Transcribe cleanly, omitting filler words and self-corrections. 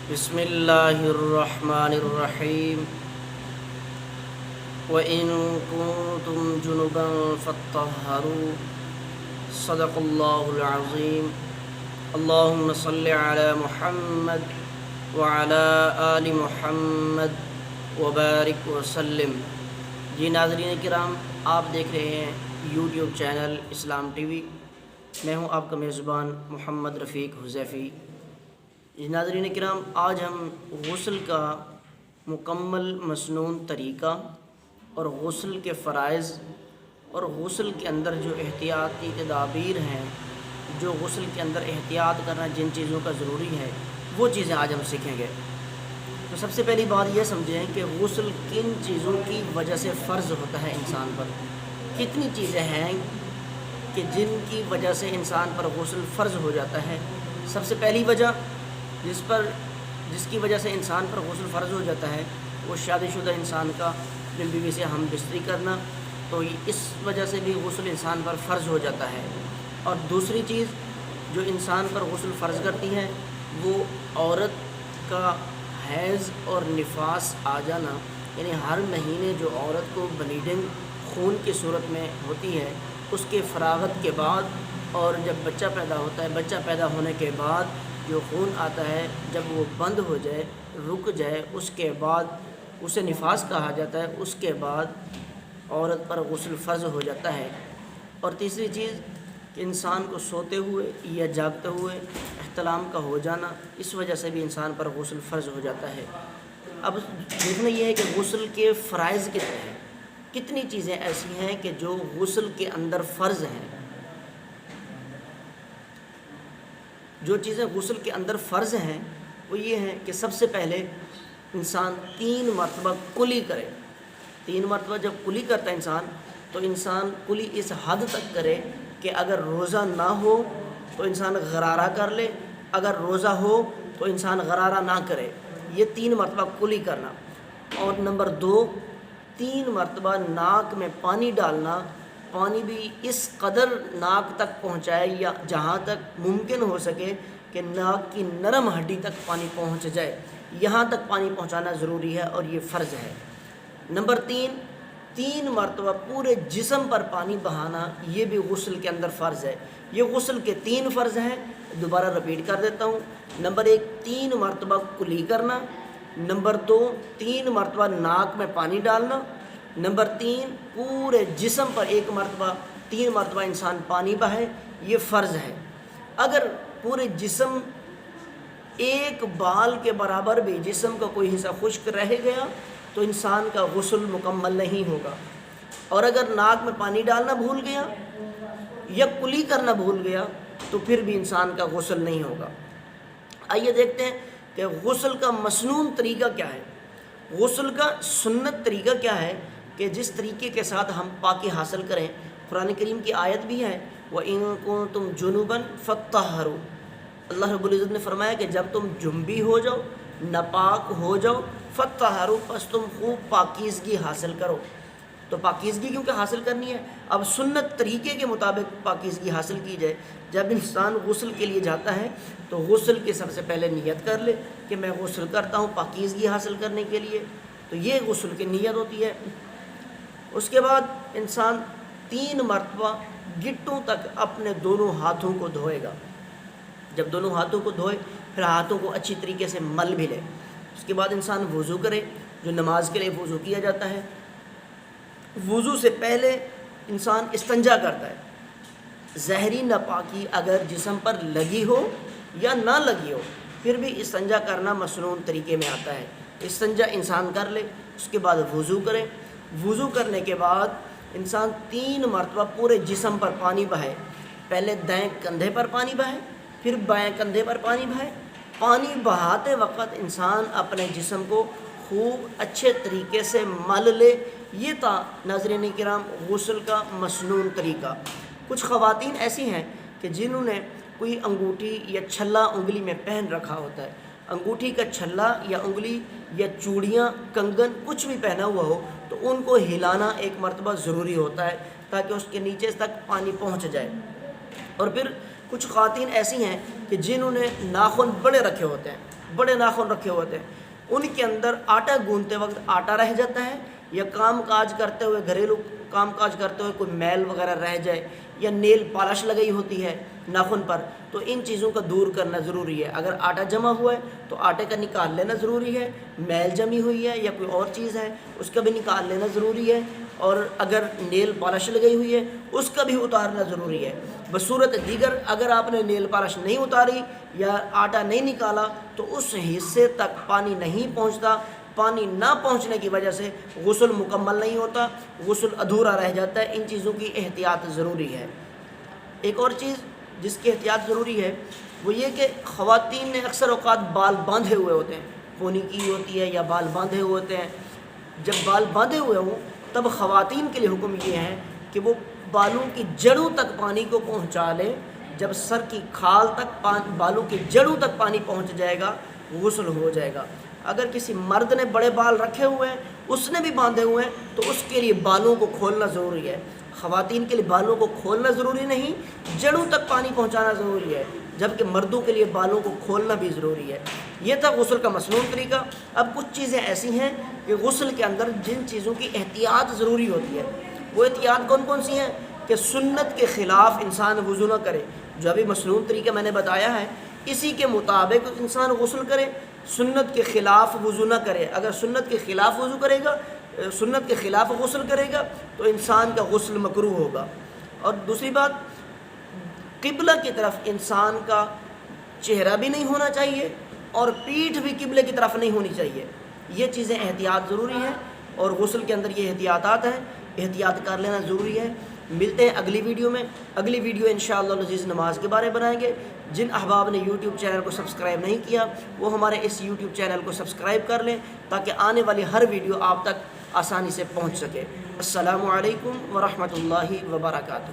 بسم اللہ الرحمن الرحیم وَإِن كُنتُمْ جُنُبًا فَاطَّهَّرُوا صدق اللہ العظیم اللہم صلی علی محمد وعلی آل محمد وبارک وسلم۔ جی ناظرین کرام، آپ دیکھ رہے ہیں یوٹیوب چینل اسلام ٹی وی۔ میں ہوں آپ کا میزبان محمد رفیق حذیفی۔ ناظرین کرام، آج ہم غسل کا مکمل مسنون طریقہ اور غسل کے فرائض اور غسل کے اندر جو احتیاطی تدابیر ہیں، جو غسل کے اندر احتیاط کرنا جن چیزوں کا ضروری ہے، وہ چیزیں آج ہم سیکھیں گے۔ تو سب سے پہلی بات یہ سمجھیں کہ غسل کن چیزوں کی وجہ سے فرض ہوتا ہے انسان پر۔ کتنی چیزیں ہیں کہ جن کی وجہ سے انسان پر غسل فرض ہو جاتا ہے۔ سب سے پہلی وجہ جس کی وجہ سے انسان پر غسل فرض ہو جاتا ہے، وہ شادی شدہ انسان کا اپنی بیوی سے ہم بستری کرنا، تو اس وجہ سے بھی غسل انسان پر فرض ہو جاتا ہے۔ اور دوسری چیز جو انسان پر غسل فرض کرتی ہے، وہ عورت کا حیض اور نفاس آ جانا، یعنی ہر مہینے جو عورت کو بلیڈنگ خون کی صورت میں ہوتی ہے، اس کے فراغت کے بعد اور جب بچہ پیدا ہوتا ہے، بچہ پیدا ہونے کے بعد جو خون آتا ہے، جب وہ بند ہو جائے، رک جائے، اس کے بعد اسے نفاس کہا جاتا ہے، اس کے بعد عورت پر غسل فرض ہو جاتا ہے۔ اور تیسری چیز کہ انسان کو سوتے ہوئے یا جاگتے ہوئے احتلام کا ہو جانا، اس وجہ سے بھی انسان پر غسل فرض ہو جاتا ہے۔ اب دیکھنا یہ ہے کہ غسل کے فرائض کتنے ہیں، کتنی چیزیں ایسی ہیں کہ جو غسل کے اندر فرض ہیں۔ جو چیزیں غسل کے اندر فرض ہیں وہ یہ ہیں کہ سب سے پہلے انسان 3 مرتبہ کلی کرے۔ 3 مرتبہ جب کلی کرتا ہے انسان، تو انسان کلی اس حد تک کرے کہ اگر روزہ نہ ہو تو انسان غرارہ کر لے، اگر روزہ ہو تو انسان غرارہ نہ کرے۔ یہ 3 مرتبہ کلی کرنا۔ اور نمبر 2، 3 مرتبہ ناک میں پانی ڈالنا، پانی بھی اس قدر ناک تک پہنچائے یا جہاں تک ممکن ہو سکے کہ ناک کی نرم ہڈی تک پانی پہنچ جائے، یہاں تک پانی پہنچانا ضروری ہے اور یہ فرض ہے۔ نمبر 3 مرتبہ پورے جسم پر پانی بہانا، یہ بھی غسل کے اندر فرض ہے۔ یہ غسل کے 3 فرض ہیں، دوبارہ رپیٹ کر دیتا ہوں۔ نمبر 1، 3 مرتبہ کلی کرنا۔ نمبر 2، 3 مرتبہ ناک میں پانی ڈالنا۔ نمبر 3، پورے جسم پر 1 مرتبہ 3 مرتبہ انسان پانی بہائے، یہ فرض ہے۔ اگر پورے جسم ایک بال کے برابر بھی جسم کا کوئی حصہ خشک رہ گیا تو انسان کا غسل مکمل نہیں ہوگا۔ اور اگر ناک میں پانی ڈالنا بھول گیا یا کلی کرنا بھول گیا تو پھر بھی انسان کا غسل نہیں ہوگا۔ آئیے دیکھتے ہیں کہ غسل کا مسنون طریقہ کیا ہے، غسل کا سنت طریقہ کیا ہے کہ جس طریقے کے ساتھ ہم پاکی حاصل کریں۔ قرآن کریم کی آیت بھی ہے، وَإِن كُنتُمْ جُنُبًا فَاطَّهَّرُوا۔ اللہ رب العزت نے فرمایا کہ جب تم جنبی ہو جاؤ، ناپاک ہو جاؤ، فَاطَّهَّرُوا، پس تم خوب پاکیزگی حاصل کرو۔ تو پاکیزگی کیونکہ حاصل کرنی ہے، اب سنت طریقے کے مطابق پاکیزگی حاصل کی جائے۔ جب انسان غسل کے لیے جاتا ہے تو غسل کے سب سے پہلے نیت کر لے کہ میں غسل کرتا ہوں پاکیزگی حاصل کرنے کے لیے، تو یہ غسل کی نیت ہوتی ہے۔ اس کے بعد انسان 3 مرتبہ گٹوں تک اپنے دونوں ہاتھوں کو دھوئے گا۔ جب دونوں ہاتھوں کو دھوئے، پھر ہاتھوں کو اچھی طریقے سے مل بھی لے۔ اس کے بعد انسان وضو کرے، جو نماز کے لیے وضو کیا جاتا ہے۔ وضو سے پہلے انسان استنجا کرتا ہے۔ ظاہری ناپاکی اگر جسم پر لگی ہو یا نہ لگی ہو، پھر بھی استنجا کرنا مسنون طریقے میں آتا ہے۔ استنجا انسان کر لے، اس کے بعد وضو کرے۔ وضو کرنے کے بعد انسان 3 مرتبہ پورے جسم پر پانی بہائے۔ پہلے دائیں کندھے پر پانی بہائے، پھر بائیں کندھے پر پانی بہائے۔ پانی بہاتے وقت انسان اپنے جسم کو خوب اچھے طریقے سے مل لے۔ یہ تھا ناظرین کرام غسل کا مسنون طریقہ۔ کچھ خواتین ایسی ہیں کہ جنہوں نے کوئی انگوٹھی یا چھلا انگلی میں پہن رکھا ہوتا ہے، انگوٹھی کا چھلا یا انگلی یا چوڑیاں، کنگن، کچھ بھی پہنا ہوا ہو تو ان کو ہلانا 1 مرتبہ ضروری ہوتا ہے تاکہ اس کے نیچے تک پانی پہنچ جائے۔ اور پھر کچھ خواتین ایسی ہیں کہ جنہوں نے ناخن بڑے رکھے ہوتے ہیں، بڑے ناخن رکھے ہوتے ہیں، ان کے اندر آٹا گوندتے وقت آٹا رہ جاتا ہے، یا کام کاج کرتے ہوئے، گھریلو کام کاج کرتے ہوئے کوئی میل وغیرہ رہ جائے، یا نیل پالش لگئی ہوتی ہے ناخن پر، تو ان چیزوں کا دور کرنا ضروری ہے۔ اگر آٹا جمع ہوا ہے تو آٹے کا نکال لینا ضروری ہے، میل جمی ہوئی ہے یا کوئی اور چیز ہے اس کا بھی نکال لینا ضروری ہے، اور اگر نیل پالش لگئی ہوئی ہے اس کا بھی اتارنا ضروری ہے۔ بصورت دیگر اگر آپ نے نیل پالش نہیں اتاری یا آٹا نہیں نکالا تو اس حصے تک پانی نہیں پہنچتا، پانی نہ پہنچنے کی وجہ سے غسل مکمل نہیں ہوتا، غسل ادھورا رہ جاتا ہے۔ ان چیزوں کی احتیاط ضروری ہے۔ ایک اور چیز جس کی احتیاط ضروری ہے وہ یہ کہ خواتین نے اکثر اوقات بال باندھے ہوئے ہوتے ہیں، پونی کی ہوتی ہے یا بال باندھے ہوئے ہوتے ہیں۔ جب بال باندھے ہوئے ہوں تب خواتین کے لیے حکم یہ ہے کہ وہ بالوں کی جڑوں تک پانی کو پہنچا لیں۔ جب سر کی کھال تک بالوں کی جڑوں تک پانی پہنچ جائے گا غسل ہو جائے گا۔ اگر کسی مرد نے بڑے بال رکھے ہوئے ہیں، اس نے بھی باندھے ہوئے ہیں، تو اس کے لیے بالوں کو کھولنا ضروری ہے۔ خواتین کے لیے بالوں کو کھولنا ضروری نہیں، جڑوں تک پانی پہنچانا ضروری ہے، جبکہ مردوں کے لیے بالوں کو کھولنا بھی ضروری ہے۔ یہ تھا غسل کا مسنون طریقہ۔ اب کچھ چیزیں ایسی ہیں کہ غسل کے اندر جن چیزوں کی احتیاط ضروری ہوتی ہے، وہ احتیاط کون کون سی ہیں؟ کہ سنت کے خلاف انسان وضو نہ کرے۔ جو ابھی مسنون طریقہ میں نے بتایا ہے اسی کے مطابق انسان غسل کرے، سنت کے خلاف وضو نہ کرے۔ اگر سنت کے خلاف وضو کرے گا، سنت کے خلاف غسل کرے گا تو انسان کا غسل مکروہ ہوگا۔ اور دوسری بات، قبلہ کی طرف انسان کا چہرہ بھی نہیں ہونا چاہیے اور پیٹھ بھی قبلے کی طرف نہیں ہونی چاہیے۔ یہ چیزیں احتیاط ضروری ہیں، اور غسل کے اندر یہ احتیاطات ہیں، احتیاط کر لینا ضروری ہے۔ ملتے ہیں اگلی ویڈیو میں۔ اگلی ویڈیو انشاءاللہ العزیز نماز کے بارے بنائیں گے۔ جن احباب نے یوٹیوب چینل کو سبسکرائب نہیں کیا وہ ہمارے اس یوٹیوب چینل کو سبسکرائب کر لیں تاکہ آنے والی ہر ویڈیو آپ تک آسانی سے پہنچ سکے۔ السلام علیکم ورحمۃ اللہ وبرکاتہ۔